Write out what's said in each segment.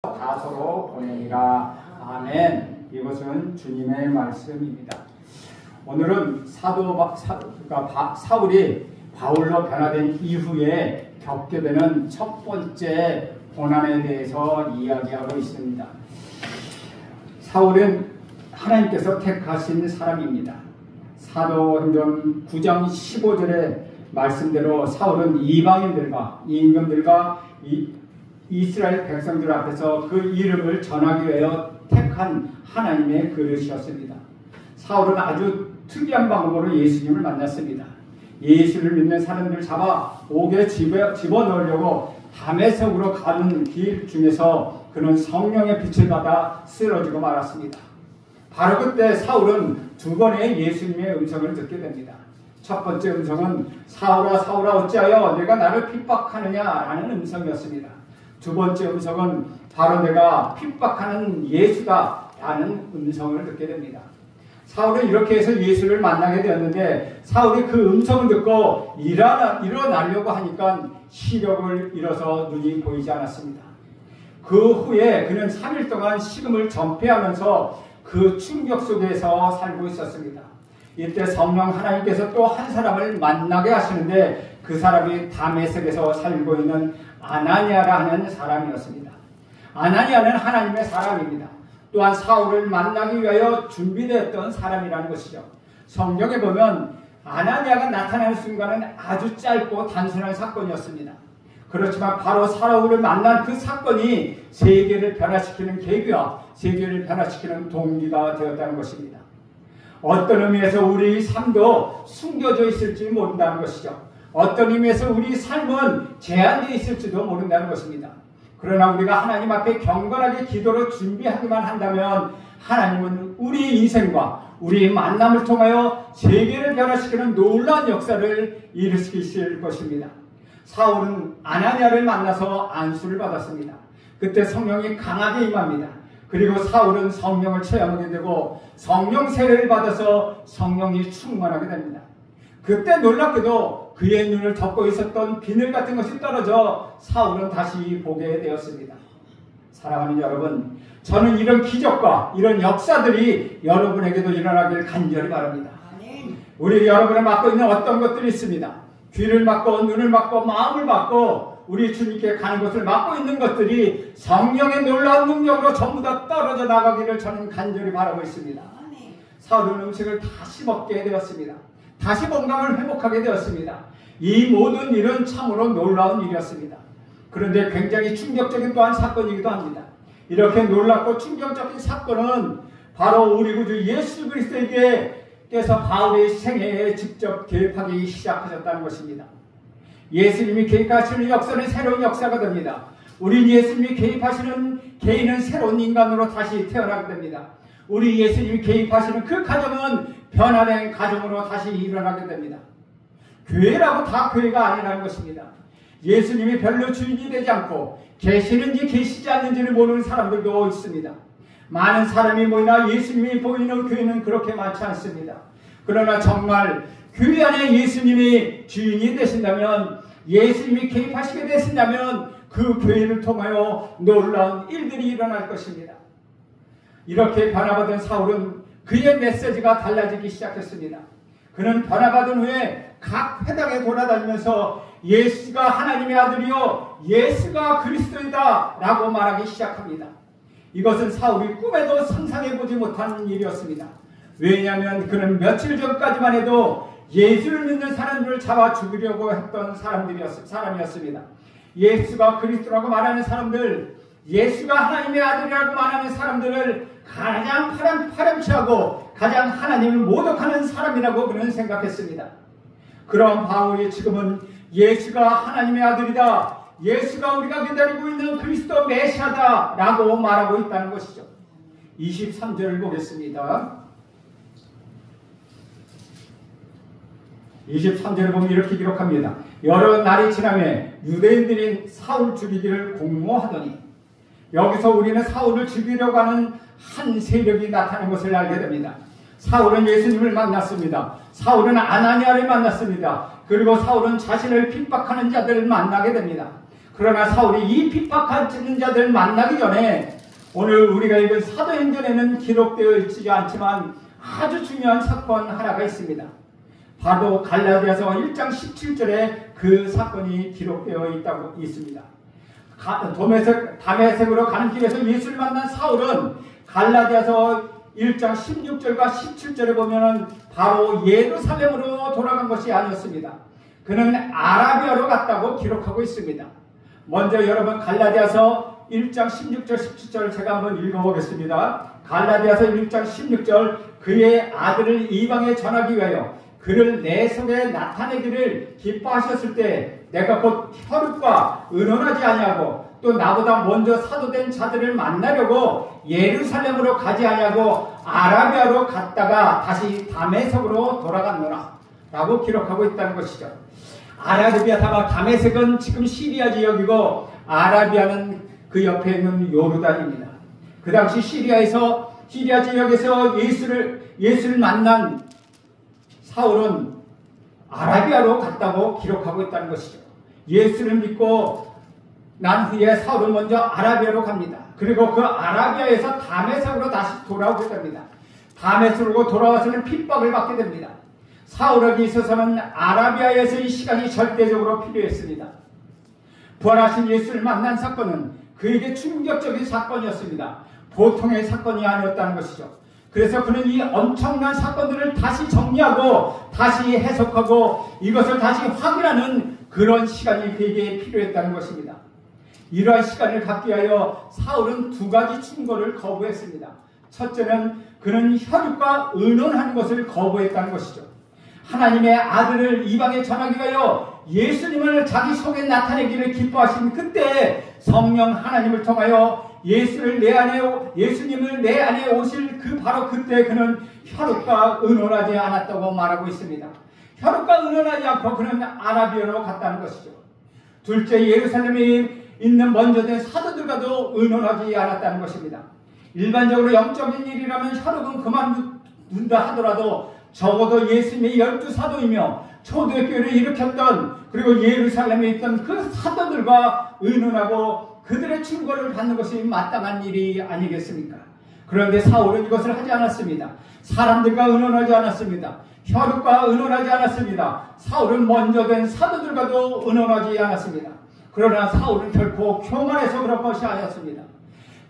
다소로 보내니라. 아멘. 이것은 주님의 말씀입니다. 오늘은 사울이 바울로 변화된 이후에 겪게 되는 첫 번째 고난에 대해서 이야기하고 있습니다. 사울은 하나님께서 택하신 사람입니다. 사도행전 9장 15절의 말씀대로 사울은 이방인들과 임금들과 이스라엘 백성들 앞에서 그 이름을 전하기 위하여 택한 하나님의 그릇이었습니다. 사울은 아주 특이한 방법으로 예수님을 만났습니다. 예수를 믿는 사람들 잡아 옥에 집어넣으려고 다메섹으로 가는 길 중에서 그는 성령의 빛을 받아 쓰러지고 말았습니다. 바로 그때 사울은 두 번의 예수님의 음성을 듣게 됩니다. 첫 번째 음성은 사울아 사울아 어찌하여 내가 나를 핍박하느냐라는 음성이었습니다. 두 번째 음성은 바로 내가 핍박하는 예수다라는 음성을 듣게 됩니다. 사울은 이렇게 해서 예수를 만나게 되었는데 사울이 그 음성을 듣고 일어나려고 하니까 시력을 잃어서 눈이 보이지 않았습니다. 그 후에 그는 3일 동안 식음을 전폐하면서 그 충격 속에서 살고 있었습니다. 이때 성령 하나님께서 또 한 사람을 만나게 하시는데 그 사람이 다메섹에서 살고 있는 아나니아라는 사람이었습니다. 아나니아는 하나님의 사람입니다. 또한 사울을 만나기 위하여 준비되었던 사람이라는 것이죠. 성경에 보면 아나니아가 나타나는 순간은 아주 짧고 단순한 사건이었습니다. 그렇지만 바로 사울을 만난 그 사건이 세계를 변화시키는 계기와 세계를 변화시키는 동기가 되었다는 것입니다. 어떤 의미에서 우리 삶도 숨겨져 있을지 모른다는 것이죠. 어떤 의미에서 우리 삶은 제한되어 있을지도 모른다는 것입니다. 그러나 우리가 하나님 앞에 경건하게 기도로 준비하기만 한다면 하나님은 우리 인생과 우리 만남을 통하여 세계를 변화시키는 놀라운 역사를 일으키실 것입니다. 사울은 아나니아를 만나서 안수를 받았습니다. 그때 성령이 강하게 임합니다. 그리고 사울은 성령을 체험하게 되고 성령 세례를 받아서 성령이 충만하게 됩니다. 그때 놀랍게도 그의 눈을 덮고 있었던 비늘 같은 것이 떨어져 사울은 다시 보게 되었습니다. 사랑하는 여러분, 저는 이런 기적과 이런 역사들이 여러분에게도 일어나길 간절히 바랍니다. 우리 여러분을 맡고 있는 어떤 것들이 있습니다. 귀를 막고 눈을 막고 마음을 막고 우리 주님께 가는 것을 막고 있는 것들이 성령의 놀라운 능력으로 전부 다 떨어져 나가기를 저는 간절히 바라고 있습니다. 사울은 음식을 다시 먹게 되었습니다. 다시 건강을 회복하게 되었습니다. 이 모든 일은 참으로 놀라운 일이었습니다. 그런데 굉장히 충격적인 또한 사건이기도 합니다. 이렇게 놀랍고 충격적인 사건은 바로 우리 구주 예수 그리스도에게서 바울의 생애에 직접 개입하기 시작하셨다는 것입니다. 예수님이 개입하시는 역사는 새로운 역사가 됩니다. 우리 예수님이 개입하시는 개인은 새로운 인간으로 다시 태어나게 됩니다. 우리 예수님이 개입하시는 그 가정은 변화된 가정으로 다시 일어나게 됩니다. 교회라고 다 교회가 아니라는 것입니다. 예수님이 별로 주인이 되지 않고 계시는지 계시지 않는지를 모르는 사람들도 있습니다. 많은 사람이 모이나 예수님이 보이는 교회는 그렇게 많지 않습니다. 그러나 정말 교회 안에 예수님이 주인이 되신다면, 예수님이 개입하시게 되신다면 그 교회를 통하여 놀라운 일들이 일어날 것입니다. 이렇게 변화받은 사울은 그의 메시지가 달라지기 시작했습니다. 그는 변화받은 후에 각 회당에 돌아다니면서 예수가 하나님의 아들이요 예수가 그리스도이다 라고 말하기 시작합니다. 이것은 사울이 꿈에도 상상해보지 못한 일이었습니다. 왜냐하면 그는 며칠 전까지만 해도 예수를 믿는 사람들을 잡아 죽이려고 했던 사람이었습니다. 예수가 그리스도라고 말하는 사람들, 예수가 하나님의 아들이라고 말하는 사람들을 가장 파렴치하고 가장 하나님을 모독하는 사람이라고 그는 생각했습니다. 그런 바울이 지금은 예수가 하나님의 아들이다, 예수가 우리가 기다리고 있는 그리스도 메시아다 라고 말하고 있다는 것이죠. 23절을 보겠습니다. 23절을 보면 이렇게 기록합니다. 여러 날이 지나매 유대인들이 사울 죽이기를 공모하더니, 여기서 우리는 사울을 죽이려고 하는 한 세력이 나타난 것을 알게 됩니다. 사울은 예수님을 만났습니다. 사울은 아나니아를 만났습니다. 그리고 사울은 자신을 핍박하는 자들을 만나게 됩니다. 그러나 사울이 이 핍박하는 자들 만나기 전에 오늘 우리가 읽은 사도행전에는 기록되어 있지 않지만 아주 중요한 사건 하나가 있습니다. 바로 갈라디아서 1장 17절에 그 사건이 기록되어 있습니다. 다메섹으로 가는 길에서 예수를 만난 사울은 갈라디아서 1장 16절과 17절에 보면은 바로 예루살렘으로 돌아간 것이 아니었습니다. 그는 아라비아로 갔다고 기록하고 있습니다. 먼저 여러분 갈라디아서 1장 16절 17절 제가 한번 읽어보겠습니다. 갈라디아서 1장 16절 그의 아들을 이방에 전하기 위하여 그를 내 속에 나타내기를 기뻐하셨을 때 내가 곧 혈육과 의논하지 아니하고 또 나보다 먼저 사도된 자들을 만나려고 예루살렘으로 가지 아니하고 아라비아로 갔다가 다시 다메섹으로 돌아갔노라 라고 기록하고 있다는 것이죠. 아라비아가 다메섹은 지금 시리아 지역이고 아라비아는 그 옆에 있는 요르단입니다. 그 당시 시리아 지역에서 예수를 만난 사울은 아라비아로 갔다고 기록하고 있다는 것이죠. 예수를 믿고 난 후에 사울은 먼저 아라비아로 갑니다. 그리고 그 아라비아에서 다메섹으로 다시 돌아오게 됩니다. 다메섹으로 돌아와서는 핍박을 받게 됩니다. 사울에게 있어서는 아라비아에서의 시간이 절대적으로 필요했습니다. 부활하신 예수를 만난 사건은 그에게 충격적인 사건이었습니다. 보통의 사건이 아니었다는 것이죠. 그래서 그는 이 엄청난 사건들을 다시 정리하고 다시 해석하고 이것을 다시 확인하는 그런 시간이 그에게 필요했다는 것입니다. 이러한 시간을 갖기 위하여 사울은 두 가지 충고를 거부했습니다. 첫째는 그는 혈육과 의논하는 것을 거부했다는 것이죠. 하나님의 아들을 이방에 전하기 위하여 예수님을 자기 속에 나타내기를 기뻐하신 그때 성령 하나님을 통하여 예수님을 내 안에 오실 바로 그때 그는 혈육과 의논하지 않았다고 말하고 있습니다. 혈육과 의논하지 않고 그는 아라비아로 갔다는 것이죠. 둘째, 예루살렘에 있는 먼저 된 사도들과도 의논하지 않았다는 것입니다. 일반적으로 영적인 일이라면 혈육은 그만둔다 하더라도 적어도 예수님의 12사도이며 초대교회를 일으켰던 그리고 예루살렘에 있던 그 사도들과 의논하고 그들의 충고를 받는 것이 마땅한 일이 아니겠습니까? 그런데 사울은 이것을 하지 않았습니다. 사람들과 의논하지 않았습니다. 혈육과 의논하지 않았습니다. 사울은 먼저 된 사도들과도 의논하지 않았습니다. 그러나 사울은 결코 교만해서 그런 것이 아니었습니다.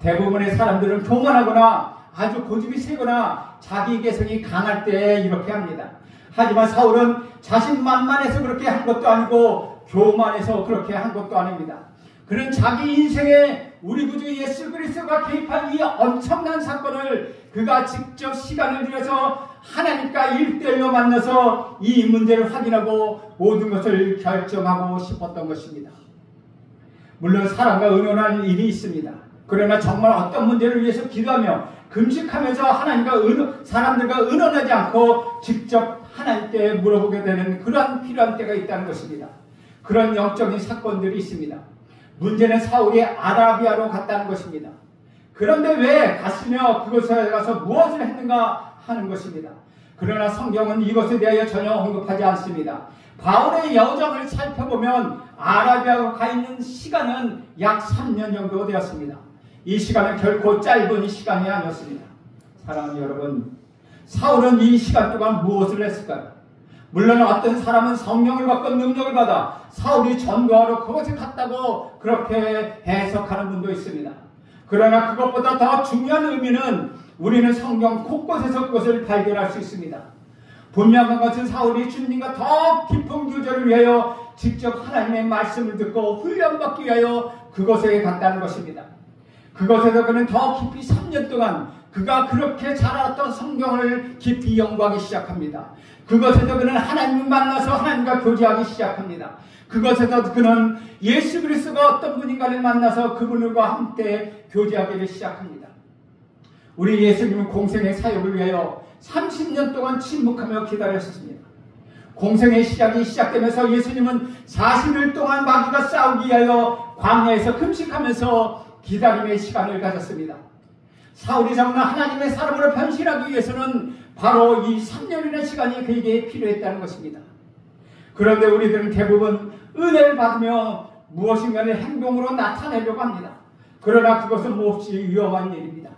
대부분의 사람들은 교만하거나 아주 고집이 세거나 자기 개성이 강할 때 이렇게 합니다. 하지만 사울은 자신만만해서 그렇게 한 것도 아니고 교만해서 그렇게 한 것도 아닙니다. 그는 자기 인생에 우리 구주 예수 그리스도가 개입한 이 엄청난 사건을 그가 직접 시간을 들여서 하나님과 1대1로 만나서 이 문제를 확인하고 모든 것을 결정하고 싶었던 것입니다. 물론 사람과 의논할 일이 있습니다. 그러나 정말 어떤 문제를 위해서 기도하며 금식하면서 사람들과 의논하지 않고 직접 하나님께 물어보게 되는 그러한 필요한 때가 있다는 것입니다. 그런 영적인 사건들이 있습니다. 문제는 사울이 아라비아로 갔다는 것입니다. 그런데 왜 갔으며 그곳에 가서 무엇을 했는가 하는 것입니다. 그러나 성경은 이것에 대하여 전혀 언급하지 않습니다. 바울의 여정을 살펴보면 아라비아로 가 있는 시간은 약 3년 정도 되었습니다. 이 시간은 결코 짧은 시간이 아니었습니다. 사랑하는 여러분, 사울은 이 시간 동안 무엇을 했을까요? 물론 어떤 사람은 성령을 받고 능력을 받아 사울이 전도하러 그곳에 갔다고 그렇게 해석하는 분도 있습니다. 그러나 그것보다 더 중요한 의미는 우리는 성경 곳곳에서 그것을 발견할 수 있습니다. 분명한 것은 사울이 주님과 더 깊은 교제를 위하여 직접 하나님의 말씀을 듣고 훈련받기 위하여 그곳에 갔다는 것입니다. 그것에서 그는 더 깊이 3년 동안 그가 그렇게 잘 알았던 성경을 깊이 연구하기 시작합니다. 그것에서 그는 하나님을 만나서 하나님과 교제하기 시작합니다. 그것에서 그는 예수 그리스도가 어떤 분인가를 만나서 그분과 함께 교제하기를 시작합니다. 우리 예수님은 공생의 사역을 위하여 30년 동안 침묵하며 기다렸습니다. 공생의 시작이 시작되면서 예수님은 40일 동안 마귀가 싸우기 위하여 광야에서 금식하면서 기다림의 시간을 가졌습니다. 사울이 정말 하나님의 사람으로 변신하기 위해서는 바로 이 3년이라는 시간이 그에게 필요했다는 것입니다. 그런데 우리들은 대부분 은혜를 받으며 무엇인가를 행동으로 나타내려고 합니다. 그러나 그것은 몹시 위험한 일입니다.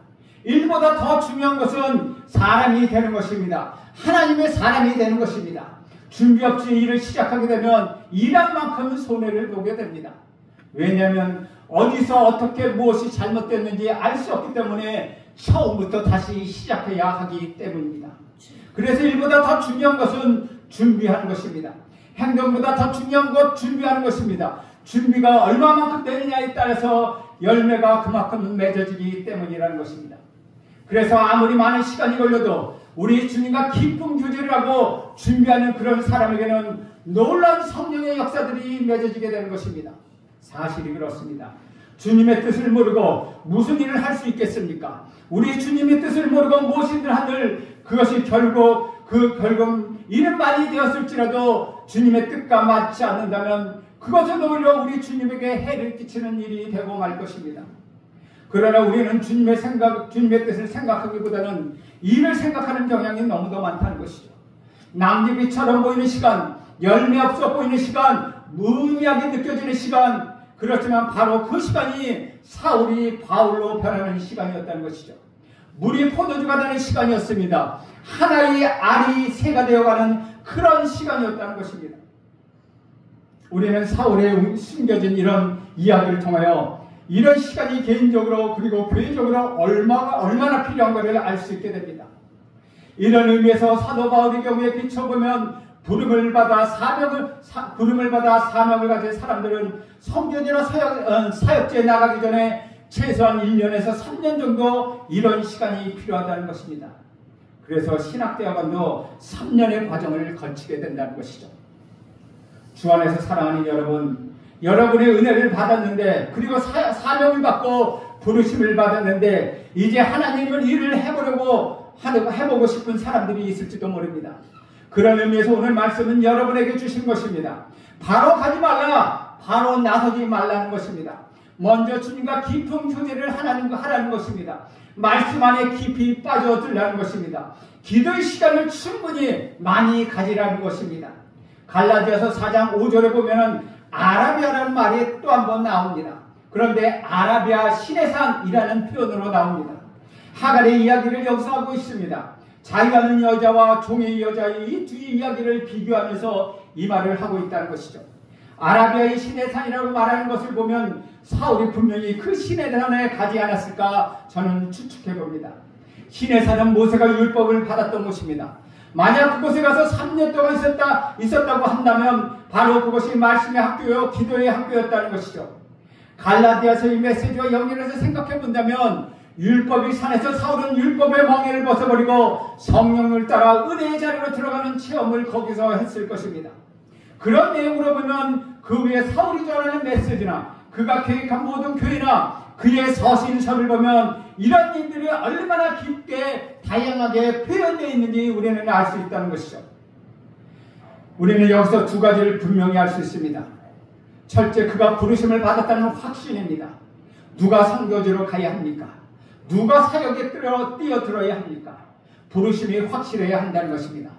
일보다 더 중요한 것은 사람이 되는 것입니다. 하나님의 사람이 되는 것입니다. 준비 없이 일을 시작하게 되면 일한 만큼 손해를 보게 됩니다. 왜냐하면 어디서 어떻게 무엇이 잘못됐는지 알 수 없기 때문에 처음부터 다시 시작해야 하기 때문입니다. 그래서 일보다 더 중요한 것은 준비하는 것입니다. 행동보다 더 중요한 것 준비하는 것입니다. 준비가 얼마만큼 되느냐에 따라서 열매가 그만큼 맺어지기 때문이라는 것입니다. 그래서 아무리 많은 시간이 걸려도 우리 주님과 깊은 교제를 하고 준비하는 그런 사람에게는 놀라운 성령의 역사들이 맺어지게 되는 것입니다. 사실이 그렇습니다. 주님의 뜻을 모르고 무슨 일을 할 수 있겠습니까? 우리 주님의 뜻을 모르고 무엇이든 하늘 그것이 결국 일은 많이 되었을지라도 주님의 뜻과 맞지 않는다면 그것은 오히려 우리 주님에게 해를 끼치는 일이 되고 말 것입니다. 그러나 우리는 주님의 뜻을 생각하기보다는 일을 생각하는 경향이 너무도 많다는 것이죠. 낭비처럼 보이는 시간, 열매 없어 보이는 시간, 무의미하게 느껴지는 시간, 그렇지만 바로 그 시간이 사울이 바울로 변하는 시간이었다는 것이죠. 물이 포도주가 되는 시간이었습니다. 하나의 알이 새가 되어가는 그런 시간이었다는 것입니다. 우리는 사울의 숨겨진 이런 이야기를 통하여 이런 시간이 개인적으로 그리고 교회적으로 얼마나 필요한가를 알 수 있게 됩니다. 이런 의미에서 사도 바울의 경우에 비춰보면 부름을 받아 사명을 가진 사람들은 선교지나 사역지에 나가기 전에 최소한 1년에서 3년 정도 이런 시간이 필요하다는 것입니다. 그래서 신학대학원도 3년의 과정을 거치게 된다는 것이죠. 주 안에서 사랑하는 여러분, 여러분의 은혜를 받았는데 그리고 사명을 받고 부르심을 받았는데 이제 하나님을 일을 해보고 싶은 사람들이 있을지도 모릅니다. 그런 의미에서 오늘 말씀은 여러분에게 주신 것입니다. 바로 가지 말라, 바로 나서지 말라는 것입니다. 먼저 주님과 깊은 교제를 하라는 것입니다. 말씀 안에 깊이 빠져들라는 것입니다. 기도의 시간을 충분히 많이 가지라는 것입니다. 갈라디아서 4장 5절에 보면은 아라비아라는 말이 또 한 번 나옵니다. 그런데 아라비아 시내산이라는 표현으로 나옵니다. 하갈의 이야기를 여기서 하고 있습니다. 자유하는 여자와 종의 여자의 이 두 이야기를 비교하면서 이 말을 하고 있다는 것이죠. 아라비아의 시내산이라고 말하는 것을 보면 사울이 분명히 그 시내산에 가지 않았을까 저는 추측해 봅니다. 시내산은 모세가 율법을 받았던 곳입니다. 만약 그곳에 가서 3년 동안 있었다고 한다면 바로 그것이 말씀의 학교요 기도의 학교였다는 것이죠. 갈라디아서의 메시지와 연결해서 생각해 본다면 율법이 산에서 사울은 율법의 멍에를 벗어버리고 성령을 따라 은혜의 자리로 들어가는 체험을 거기서 했을 것입니다. 그런 내용으로 보면 그 위에 사울이 전하는 메시지나 그가 계획한 모든 교회나 그의 서신서를 보면 이런 일들이 얼마나 깊게 다양하게 표현되어 있는지 우리는 알 수 있다는 것이죠. 우리는 여기서 두 가지를 분명히 알 수 있습니다. 첫째, 그가 부르심을 받았다는 확신입니다. 누가 선교지로 가야 합니까? 누가 사역에 뛰어들어야 합니까? 부르심이 확실해야 한다는 것입니다.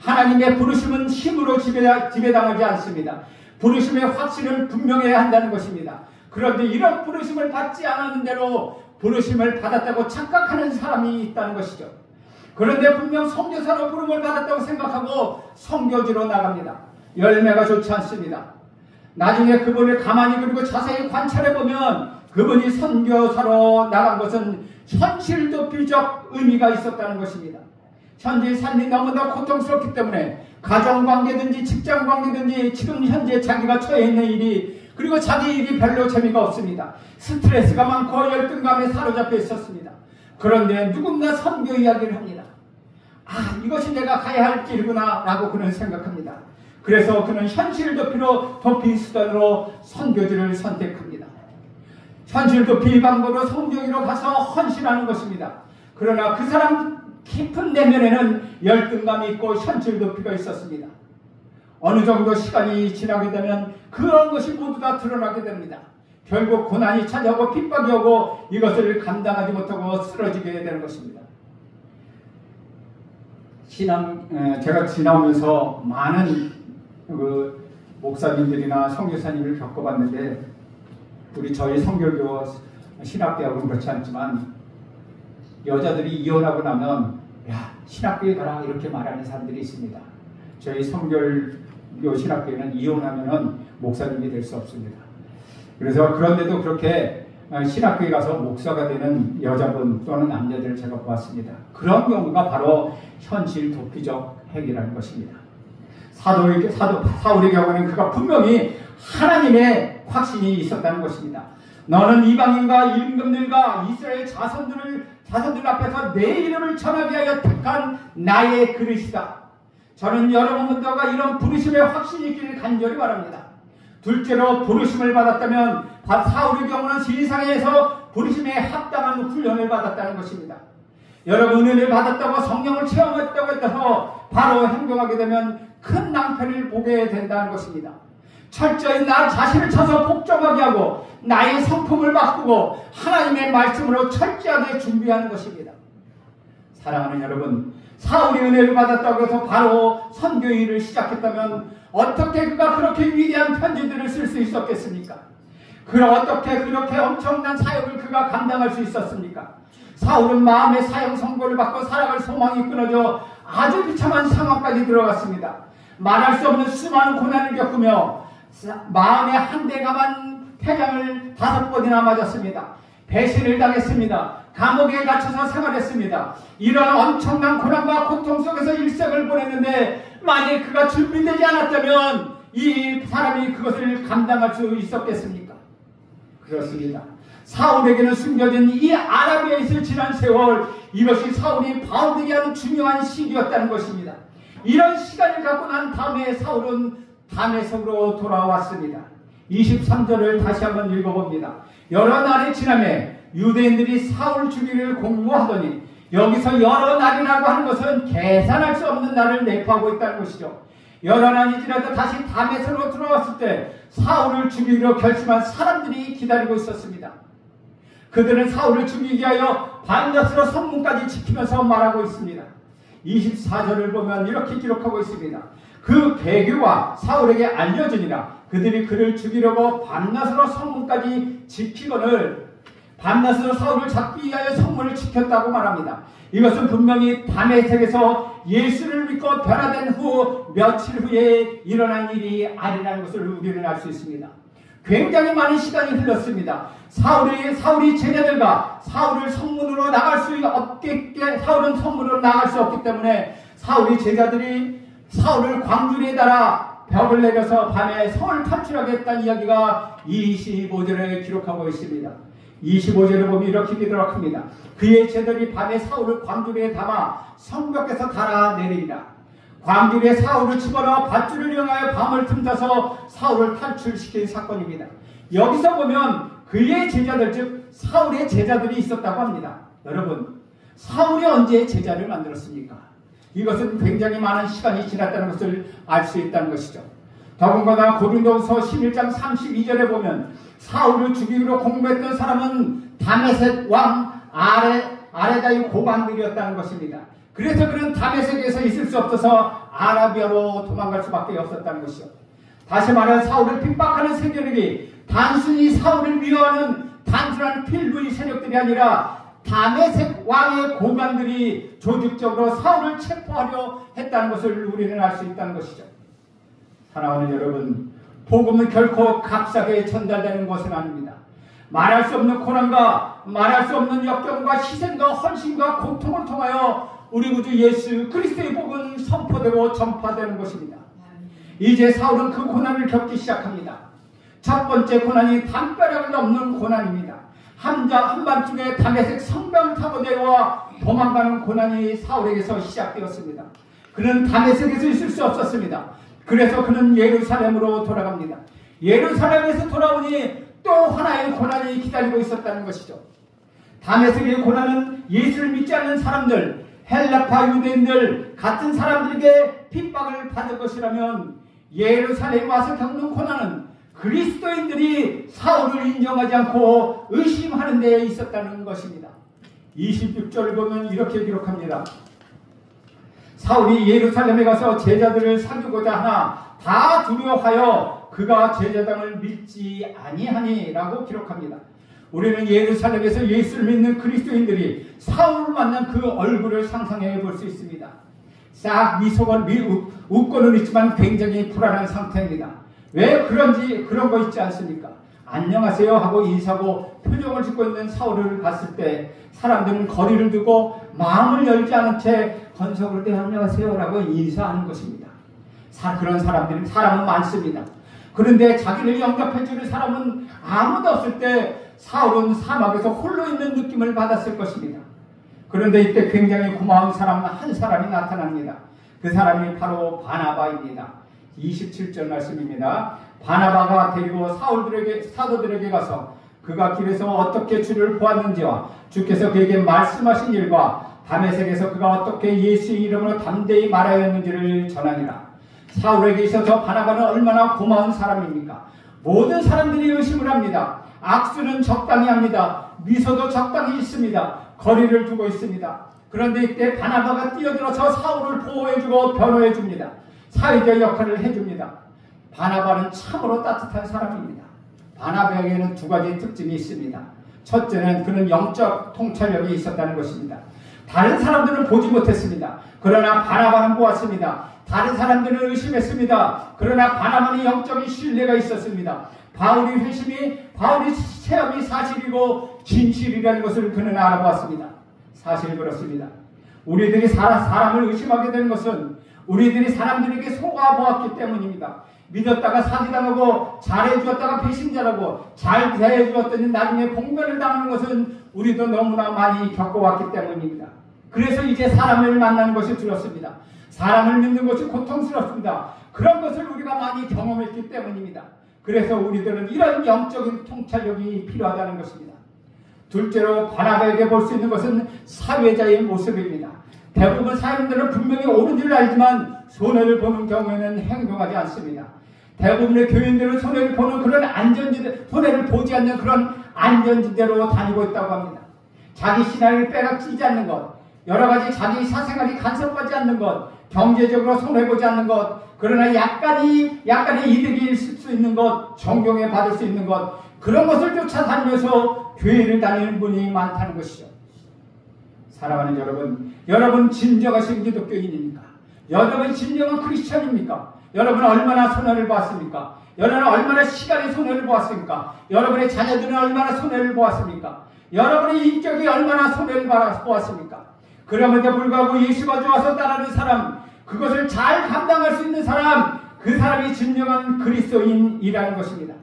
하나님의 부르심은 힘으로 지배당하지 않습니다. 부르심의 확신은 분명해야 한다는 것입니다. 그런데 이런 부르심을 받지 않았는 대로 부르심을 받았다고 착각하는 사람이 있다는 것이죠. 그런데 분명 선교사로 부름을 받았다고 생각하고 선교지로 나갑니다. 열매가 좋지 않습니다. 나중에 그분을 가만히 그리고 자세히 관찰해보면 그분이 선교사로 나간 것은 현실도피적 의미가 있었다는 것입니다. 현재 삶이 너무나 고통스럽기 때문에 가정관계든지 직장관계든지 지금 현재 자기가 처해 있는 일이 그리고 자기 일이 별로 재미가 없습니다. 스트레스가 많고 열등감에 사로잡혀 있었습니다. 그런데 누군가 선교 이야기를 합니다. 이것이 내가 가야 할 길이구나 라고 그는 생각합니다. 그래서 그는 현실도피 수단으로 선교지를 선택합니다. 현실도피 방법으로 선교지로 가서 헌신하는 것입니다. 그러나 그 사람 깊은 내면에는 열등감이 있고 현실도피가 있었습니다. 어느 정도 시간이 지나게 되면 그런 것이 모두 다 드러나게 됩니다. 결국 고난이 찾아오고 핍박이 오고 이것을 감당하지 못하고 쓰러지게 되는 것입니다. 제가 지나오면서 많은 목사님들이나 선교사님을 겪어봤는데 저희 성결교 신학대학은 그렇지 않지만 여자들이 이혼하고 나면 야 신학교에 가라 이렇게 말하는 사람들이 있습니다. 저희 성결교 신학교에는 이혼하면은 목사님이 될 수 없습니다. 그래서 그런데도 그렇게 신학교에 가서 목사가 되는 여자분 또는 남자들을 제가 보았습니다. 그런 경우가 바로 현실 도피적 행위라는 것입니다. 사울의 경우는 그가 분명히 하나님의 확신이 있었다는 것입니다. 너는 이방인과 임금들과 이스라엘 자손들 앞에서 내 이름을 전하게 하여 택한 나의 그릇이다. 저는 여러분들과 이런 부르심의 확신이 있기를 간절히 바랍니다. 둘째로 부르심을 받았다면 사울의 경우는 세상에서 부르심에 합당한 훈련을 받았다는 것입니다. 여러분 은혜를 받았다고 성령을 체험했다고 해서 바로 행동하게 되면 큰 낭패를 보게 된다는 것입니다. 철저히 나 자신을 쳐서 복종하게 하고 나의 성품을 바꾸고 하나님의 말씀으로 철저하게 준비하는 것입니다. 사랑하는 여러분, 사울이 은혜를 받았다고 해서 바로 선교 일을 시작했다면 어떻게 그가 그렇게 위대한 편지들을 쓸 수 있었겠습니까? 어떻게 그렇게 엄청난 사역을 그가 감당할 수 있었습니까? 사울은 마음의 사형 선고를 받고 살아갈 소망이 끊어져 아주 비참한 상황까지 들어갔습니다. 말할 수 없는 수많은 고난을 겪으며 마음의 한대감한 태장을 5번이나 맞았습니다. 배신을 당했습니다. 감옥에 갇혀서 생활했습니다. 이런 엄청난 고난과 고통 속에서 일생을 보냈는데 만약 그가 준비되지 않았다면 이 사람이 그것을 감당할 수 있었겠습니까? 그렇습니다. 사울에게는 숨겨진 이 아라비아에 있을 지난 세월, 이것이 사울이 바울되게 하는 중요한 시기였다는 것입니다. 이런 시간을 갖고 난 다음에 사울은 다메섹으로 돌아왔습니다. 23절을 다시 한번 읽어봅니다. 여러 날이 지나매 유대인들이 사울 죽이를 공모하더니, 여기서 여러 날이라고 하는 것은 계산할 수 없는 날을 내포하고 있다는 것이죠. 여러 날이 지나도 다시 다메섹으로 들어왔을 때 사울을 죽이기로 결심한 사람들이 기다리고 있었습니다. 그들은 사울을 죽이기 위하여 밤낮으로 성문까지 지키면서 말하고 있습니다. 24절을 보면 이렇게 기록하고 있습니다. 그 계교가 사울에게 알려지니라. 그들이 그를 죽이려고 밤낮으로 성문까지 지키거늘 밤낮으로 사울을 잡기 위하여 성문을 지켰다고 말합니다. 이것은 분명히 다메섹에서 예수를 믿고 변화된 후 며칠 후에 일어난 일이 아니라는 것을 우리는 알 수 있습니다. 굉장히 많은 시간이 흘렀습니다. 사울이 제자들과 사울을 성문으로 나갈 수 없겠게, 사울은 성문으로 나갈 수 없기 때문에 사울이 제자들이 사울을 광주리에 달아 벽을 내려서 밤에 성을 탈출하겠다는 이야기가 25절에 기록하고 있습니다. 25절을 보면 이렇게 기록합니다. 그의 제자들이 밤에 사울을 광주리에 담아 성벽에서 달아내리리라. 광주리에 사울을 집어넣어 밧줄을 이용하여 밤을 틈타서 사울을 탈출시킨 사건입니다. 여기서 보면 그의 제자들, 즉 사울의 제자들이 있었다고 합니다. 여러분, 사울이 언제 제자를 만들었습니까? 이것은 굉장히 많은 시간이 지났다는 것을 알 수 있다는 것이죠. 더군다나 고린도후서 11장 32절에 보면 사울을 죽이기로 공모했던 사람은 다메섹 왕 아레다의 고관들이었다는 것입니다. 그래서 그는 다메섹에서 있을 수 없어서 아라비아로 도망갈 수밖에 없었다는 것이죠. 다시 말해 사울을 핍박하는 세력이 단순히 사울을 미워하는 단순한 필부의 세력들이 아니라 다메섹 왕의 고관들이 조직적으로 사울을 체포하려 했다는 것을 우리는 알 수 있다는 것이죠. 사랑하는 여러분, 복음은 결코 값싸게 전달되는 것은 아닙니다. 말할 수 없는 고난과 말할 수 없는 역경과 희생과 헌신과 고통을 통하여 우리 구주 예수 그리스도의 복음은 선포되고 전파되는 것입니다. 이제 사울은 그 고난을 겪기 시작합니다. 첫 번째 고난이 담벼락을 넘는 고난입니다. 한밤중에 다메섹 성벽을 타고 내려와 도망가는 고난이 사울에게서 시작되었습니다. 그는 다메섹에서 있을 수 없었습니다. 그래서 그는 예루살렘으로 돌아갑니다. 예루살렘에서 돌아오니 또 하나의 고난이 기다리고 있었다는 것이죠. 다메섹의 고난은 예수를 믿지 않는 사람들, 헬라파 유대인들 같은 사람들에게 핍박을 받을 것이라면, 예루살렘에 와서 겪는 고난은 그리스도인들이 사울을 인정하지 않고 의심하는 데에 있었다는 것입니다. 26절을 보면 이렇게 기록합니다. 사울이 예루살렘에 가서 제자들을 사귀고자 하나 다 두려워하여 그가 제자당을 믿지 아니하니라고 기록합니다. 우리는 예루살렘에서 예수를 믿는 그리스도인들이 사울을 만난 그 얼굴을 상상해 볼 수 있습니다. 싹 미소가 웃고는 있지만 굉장히 불안한 상태입니다. 왜 그런지 그런 거 있지 않습니까? 안녕하세요 하고 인사하고 표정을 짓고 있는 사울을 봤을 때 사람들은 거리를 두고 마음을 열지 않은 채 건성으로 네 안녕하세요 라고 인사하는 것입니다. 그런 사람은 많습니다. 그런데 자기를 영접해 주는 사람은 아무도 없을 때 사울은 사막에서 홀로 있는 느낌을 받았을 것입니다. 그런데 이때 굉장히 고마운 사람 한 사람이 나타납니다. 그 사람이 바로 바나바입니다. 27절 말씀입니다. 바나바가 데리고 사도들에게 가서 그가 길에서 어떻게 주를 보았는지와 주께서 그에게 말씀하신 일과 다메섹에서 그가 어떻게 예수의 이름으로 담대히 말하였는지를 전하니라. 사울에게 있어서 바나바는 얼마나 고마운 사람입니까? 모든 사람들이 의심을 합니다. 악수는 적당히 합니다. 미소도 적당히 있습니다. 거리를 두고 있습니다. 그런데 이때 바나바가 뛰어들어서 사울을 보호해주고 변호해줍니다. 사회적 역할을 해줍니다. 바나바는 참으로 따뜻한 사람입니다. 바나바에게는 두 가지 특징이 있습니다. 첫째는 그는 영적 통찰력이 있었다는 것입니다. 다른 사람들은 보지 못했습니다. 그러나 바나바는 보았습니다. 다른 사람들은 의심했습니다. 그러나 바나바는 영적인 신뢰가 있었습니다. 바울의 체험이 사실이고 진실이라는 것을 그는 알아보았습니다. 사실 그렇습니다. 우리들이 사람을 의심하게 되는 것은 우리들이 사람들에게 속아보았기 때문입니다. 믿었다가 사기당하고 잘해주었다가 배신자라고 잘 대해주었더니 나중에 봉변을 당하는 것은 우리도 너무나 많이 겪어왔기 때문입니다. 그래서 이제 사람을 만나는 것이 두렵습니다. 사람을 믿는 것이 고통스럽습니다. 그런 것을 우리가 많이 경험했기 때문입니다. 그래서 우리들은 이런 영적인 통찰력이 필요하다는 것입니다. 둘째로 바나바에게 볼 수 있는 것은 사회자의 모습입니다. 대부분 사람들은 분명히 옳은 줄 알지만 손해를 보는 경우에는 행동하지 않습니다. 대부분의 교인들은 손해를 보지 않는 그런 안전지대로 다니고 있다고 합니다. 자기 신앙을 빼앗기지 않는 것, 여러 가지 자기 사생활이 간섭하지 않는 것, 경제적으로 손해보지 않는 것, 그러나 약간의 이득이 있을 수 있는 것, 존경에 받을 수 있는 것, 그런 것을 쫓아다니면서 교회를 다니는 분이 많다는 것이죠. 사랑하는 여러분 진정하신 기독교인입니까? 여러분 진정한 크리스천입니까? 여러분 얼마나 손해를 보았습니까? 여러분 얼마나 시간의 손해를 보았습니까? 여러분의 자녀들은 얼마나 손해를 보았습니까? 여러분의 인격이 얼마나 손해를 보았습니까? 그럼에도 불구하고 예수가 좋아서 따르는 사람, 그것을 잘 감당할 수 있는 사람, 그 사람이 진정한 그리스도인이라는 것입니다.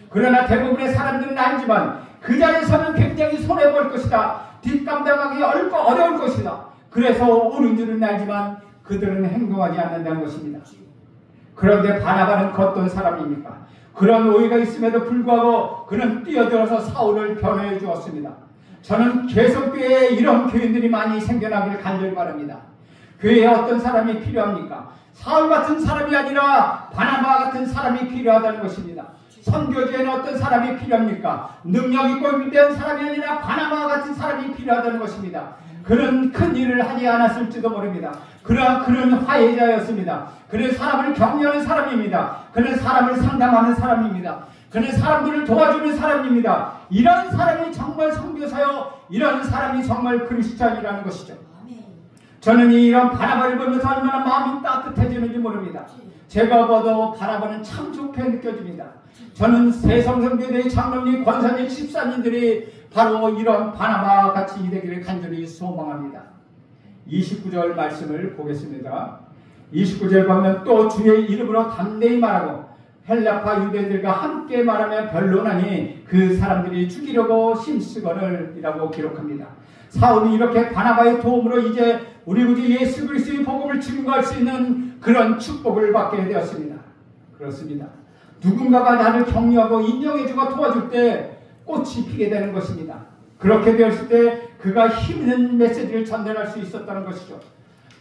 그러나 대부분의 사람들은 알지만 그 자리에서는 굉장히 손해볼 것이다. 뒷감당하기 어려울 것이다. 그래서 옳은 줄은 알지만 그들은 행동하지 않는다는 것입니다. 그런데 바나바는 어떤 사람입니까? 그런 오해가 있음에도 불구하고 그는 뛰어들어서 사울을 변호해 주었습니다. 저는 계속 교회에 이런 교인들이 많이 생겨나기를 간절히 바랍니다. 교회에 어떤 사람이 필요합니까? 사울 같은 사람이 아니라 바나바 같은 사람이 필요하다는 것입니다. 선교지에는 어떤 사람이 필요합니까? 능력 있고 위대한 사람이 아니라 바나바 같은 사람이 필요하다는 것입니다. 그는 큰 일을 하지 않았을지도 모릅니다. 그러나 그는 화해자였습니다. 그는 사람을 격려하는 사람입니다. 그는 사람을 상담하는 사람입니다. 그는 사람들을 도와주는 사람입니다. 이런 사람이 정말 선교사요, 이런 사람이 정말 그리스도인이라는 것이죠. 저는 이런 바나바를 보면서 얼마나 마음이 따뜻해지는지 모릅니다. 제가 봐도 바나바는 참 좋게 느껴집니다. 저는 새성성교회의 장로님, 권사님, 집사님들이 바로 이런 바나바 같이 되기를 간절히 소망합니다. 29절 말씀을 보겠습니다. 29절 보면 또 주의 이름으로 담대히 말하고 헬라파 유대인들과 함께 말하며 변론하니 그 사람들이 죽이려고 힘쓰거늘 이라고 기록합니다. 사울이 이렇게 바나바의 도움으로 이제 우리 구주 예수 그리스도의 복음을 증거할 수 있는 그런 축복을 받게 되었습니다. 그렇습니다. 누군가가 나를 격려하고 인정해주고 도와줄 때 꽃이 피게 되는 것입니다. 그렇게 되었을 때 그가 힘 있는 메시지를 전달할 수 있었다는 것이죠.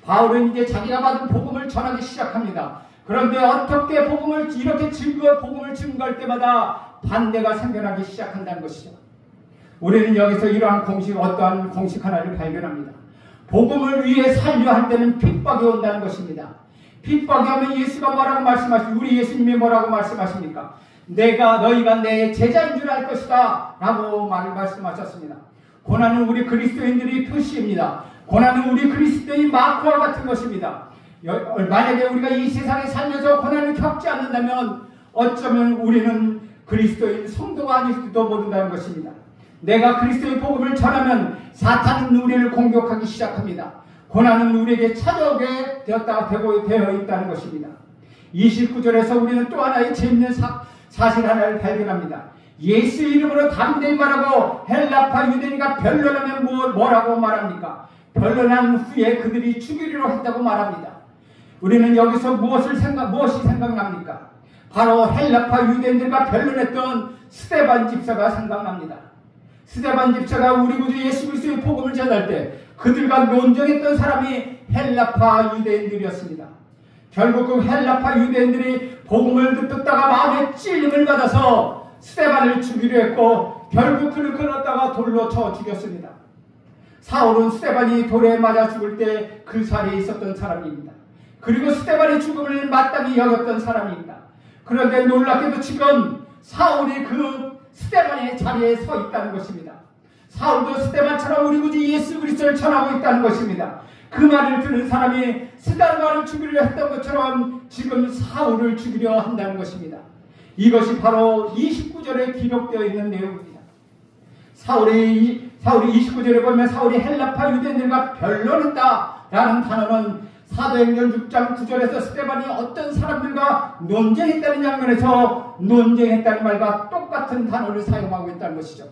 바울은 이제 자기가 받은 복음을 전하기 시작합니다. 그런데 어떻게 복음을 증거할 때마다 반대가 생겨나기 시작한다는 것이죠. 우리는 여기서 이러한 어떠한 공식 하나를 발견합니다. 복음을 위해 살려 할 때는 핍박이 온다는 것입니다. 핍박이 하면 예수가 뭐라고 말씀하십니까? 우리 예수님이 뭐라고 말씀하십니까? 너희가 내 제자인 줄 알 것이다 라고 말씀하셨습니다. 고난은 우리 그리스도인들이 표시입니다. 고난은 우리 그리스도인 마크와 같은 것입니다. 만약에 우리가 이 세상에 살면서 고난을 겪지 않는다면 어쩌면 우리는 그리스도인 성도가 아닐지도 모른다는 것입니다. 내가 그리스도의 복음을 전하면 사탄은 우리를 공격하기 시작합니다. 고난은 우리에게 찾아오게 되어 있다는 것입니다. 29절에서 우리는 또 하나의 재밌는 사실 하나를 발견합니다. 예수 이름으로 담대히 말하고 헬라파 유대인과 변론하면 뭐라고 말합니까? 변론한 후에 그들이 죽이리로 했다고 말합니다. 우리는 여기서 무엇이 생각납니까? 바로 헬라파 유대인들과 변론했던 스데반 집사가 생각납니다. 스데반 집사가 우리 구주 예수 그리스도의 복음을 전할 때 그들과 논쟁했던 사람이 헬라파 유대인들이었습니다. 결국 그 헬라파 유대인들이 복음을 듣다가 마음에 찔림을 받아서 스데반을 죽이려 했고 결국 그를 끌었다가 돌로 쳐 죽였습니다. 사울은 스데반이 돌에 맞아 죽을 때 그 자리에 있었던 사람입니다. 그리고 스데반의 죽음을 마땅히 여겼던 사람입니다. 그런데 놀랍게도 지금 사울이 그 스데반의 자리에 서 있다는 것입니다. 사울도 스데반처럼 우리 구주 예수 그리스도를 전하고 있다는 것입니다. 그 말을 들은 사람이 스데반을 죽이려 했던 것처럼 지금 사울을 죽이려 한다는 것입니다. 이것이 바로 29절에 기록되어 있는 내용입니다. 사울이 29절에 보면 사울이 헬라파 유대인들과 변론했다라는 단어는 사도행전 6장 9절에서 스데반이 어떤 사람들과 논쟁했다는 장면에서 논쟁했다는 말과 똑같은 단어를 사용하고 있다는 것이죠.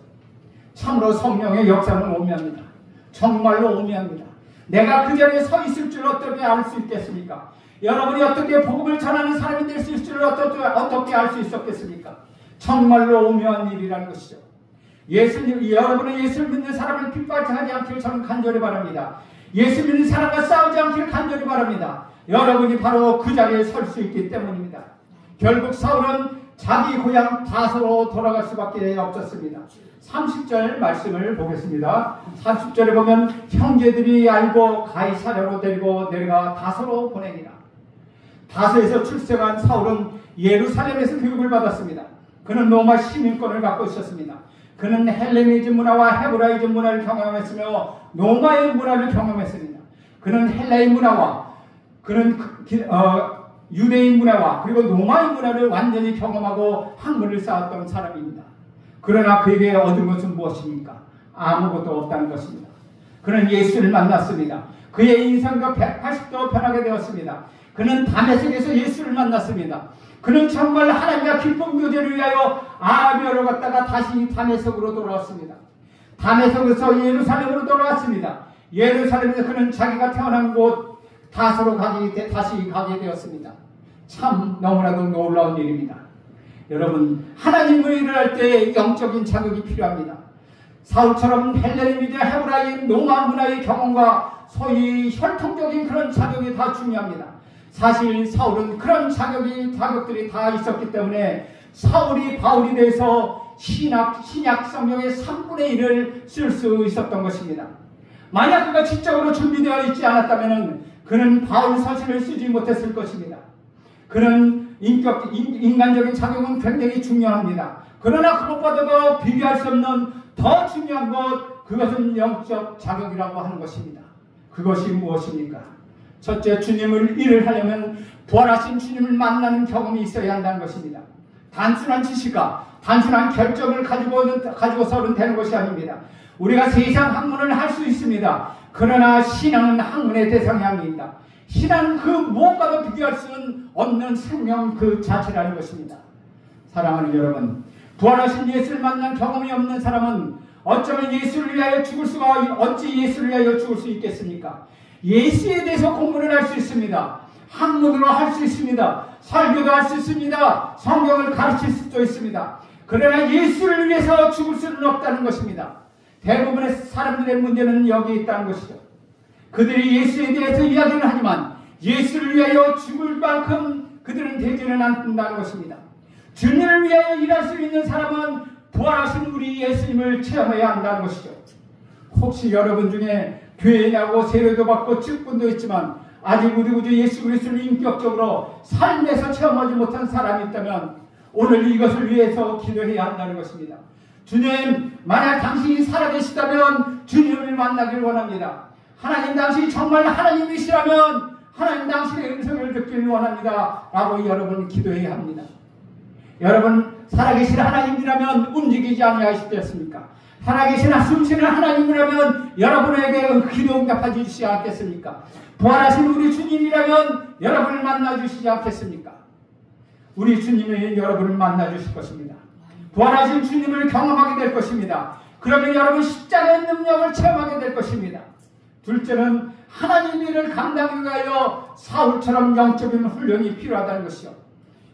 참으로 성령의 역사는 오묘합니다. 정말로 오묘합니다. 내가 그 자리에 서 있을 줄 어떻게 알 수 있겠습니까? 여러분이 어떻게 복음을 전하는 사람이 될 수 있을 줄 어떻게 알 수 있었겠습니까? 정말로 오묘한 일이라는 것이죠. 여러분은 예수를 믿는 사람을 핍박하지 않기를 저는 간절히 바랍니다. 예수 믿는 사람과 싸우지 않기를 간절히 바랍니다. 여러분이 바로 그 자리에 설 수 있기 때문입니다. 결국 사울은 자기 고향 다소로 돌아갈 수밖에 없었습니다. 30절 말씀을 보겠습니다. 30절에 보면 형제들이 알고 가이사랴로 데리고 내려가 다소로 보내니라. 다소에서 출생한 사울은 예루살렘에서 교육을 받았습니다. 그는 로마 시민권을 갖고 있었습니다. 그는 헬레니즘 문화와 헤브라이즘 문화를 경험했으며 로마의 문화를 경험했습니다. 그는 헬라의 문화와 유대인 문화와 그리고 로마의 문화를 완전히 경험하고 학문을 쌓았던 사람입니다. 그러나 그에게 얻은 것은 무엇입니까? 아무것도 없다는 것입니다. 그는 예수를 만났습니다. 그의 인생과 180도 변하게 되었습니다. 그는 다메섹에서 예수를 만났습니다. 그는 정말 하나님과 기쁨 교제를 위하여 아라비아로 갔다가 다시 다메섹으로 돌아왔습니다. 다메섹에서 예루살렘으로 돌아왔습니다. 예루살렘에서 그는 자기가 태어난 곳 다소로 다시 가게 되었습니다. 참 너무나도 놀라운 일입니다. 여러분, 하나님의 일을 할 때 영적인 자격이 필요합니다. 사울처럼 헬레니즘, 헤브라임, 로마 문화의 경험과 소위 혈통적인 그런 자격이 다 중요합니다. 사실 사울은 그런 자격들이 다 있었기 때문에 사울이 바울이 돼서 신약 성경의 3분의 1을 쓸 수 있었던 것입니다. 만약 그가 지적으로 준비되어 있지 않았다면 그는 바울 서신을 쓰지 못했을 것입니다. 그는 인간적인 자격은 굉장히 중요합니다. 그러나 그것보다도 비교할 수 없는 더 중요한 그것은 영적 자격이라고 하는 것입니다. 그것이 무엇입니까? 첫째, 주님을 일을 하려면 부활하신 주님을 만나는 경험이 있어야 한다는 것입니다. 단순한 지식과 단순한 결정을 가지고서는 되는 것이 아닙니다. 우리가 세상 학문을 할 수 있습니다. 그러나 신앙은 학문의 대상이 아닙니다. 신앙은 그 무엇과도 비교할 수 없는 생명 그 자체라는 것입니다. 사랑하는 여러분, 부활하신 예수를 만난 경험이 없는 사람은 어쩌면 예수를 위하여 어찌 예수를 위하여 죽을 수 있겠습니까? 예수에 대해서 공부를 할 수 있습니다. 학문으로 할 수 있습니다. 설교도 할 수 있습니다. 성경을 가르칠 수도 있습니다. 그러나 예수를 위해서 죽을 수는 없다는 것입니다. 대부분의 사람들의 문제는 여기에 있다는 것이죠. 그들이 예수에 대해서 이야기는 하지만 예수를 위하여 죽을 만큼 그들은 되지는 않는다는 것입니다. 주님을 위하여 일할 수 있는 사람은 부활하신 우리 예수님을 체험해야 한다는 것이죠. 혹시 여러분 중에 교회에 나고 세례도 받고 직분도 있지만 아직 우리 구주 예수 그리스도를 인격적으로 삶에서 체험하지 못한 사람이 있다면 오늘 이것을 위해서 기도해야 한다는 것입니다. 주님, 만약 당신이 살아계시다면 주님을 만나길 원합니다. 하나님 당신이 정말 하나님이시라면 하나님 당신의 음성을 듣기를 원합니다. 라고 여러분 기도해야 합니다. 여러분 살아계신 하나님이라면 움직이지 아니하시겠습니까? 살아계신 숨쉬는 하나님이라면 여러분에게 기도 응답하지 주시지 않겠습니까? 부활하신 우리 주님이라면 여러분을 만나주시지 않겠습니까? 우리 주님이 여러분을 만나주실 것입니다. 부활하신 주님을 경험하게 될 것입니다. 그러면 여러분 십자가의 능력을 체험하게 될 것입니다. 둘째는 하나님 일을 감당하기 위하여 사울처럼 영적인 훈련이 필요하다는 것이요.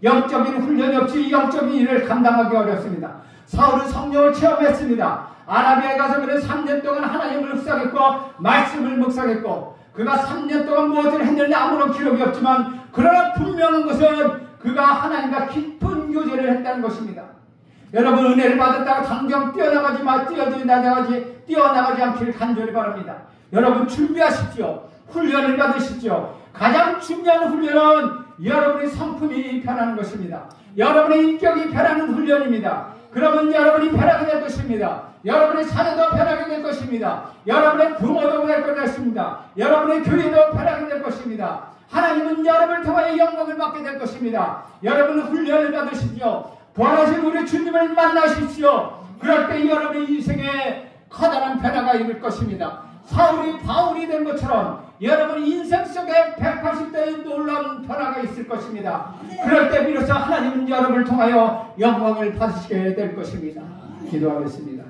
영적인 훈련이 없이 영적인 일을 감당하기 어렵습니다. 사울은 성령을 체험했습니다. 아라비아에 가서 그는 3년 동안 하나님을 묵상했고 말씀을 묵상했고 그가 3년 동안 무엇을 했는지 아무런 기록이 없지만 그러나 분명한 것은 그가 하나님과 깊은 교제를 했다는 것입니다. 여러분 은혜를 받았다가 당장 뛰어나가지 않기를 간절히 바랍니다. 여러분 준비하십시오. 훈련을 받으십시오. 가장 중요한 훈련은 여러분의 성품이 변하는 것입니다. 여러분의 인격이 변하는 훈련입니다. 그러면 여러분이 변하게 될 것입니다. 여러분의 자녀도 변하게 될 것입니다. 여러분의 부모도 될 것입니다. 여러분의 교회도 변하게 될 것입니다. 하나님은 여러분을 통하여 영광을 받게 될 것입니다. 여러분은 훈련을 받으십시오. 부활하신 우리 주님을 만나십시오. 그럴 때 여러분의 인생에 커다란 변화가 이룰 것입니다. 사울이 바울이 된 것처럼 여러분 인생 속에 180도의 놀라운 변화가 있을 것입니다. 그럴 때 비로소 하나님은 여러분을 통하여 영광을 받으시게 될 것입니다. 기도하겠습니다.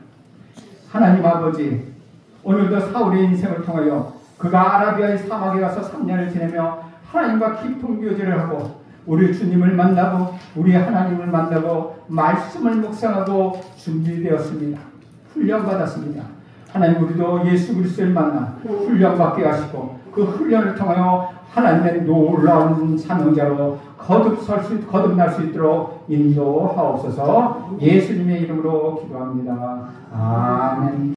하나님 아버지, 오늘도 사울의 인생을 통하여 그가 아라비아의 사막에 가서 3년을 지내며 하나님과 깊은 교제를 하고 우리 주님을 만나고 우리 하나님을 만나고 말씀을 묵상하고 준비되었습니다. 훈련받았습니다. 하나님 우리도 예수 그리스도를 만나 훈련받게 하시고 그 훈련을 통하여 하나님의 놀라운 사명자로 거듭날 수 있도록 인도하옵소서. 예수님의 이름으로 기도합니다. 아멘.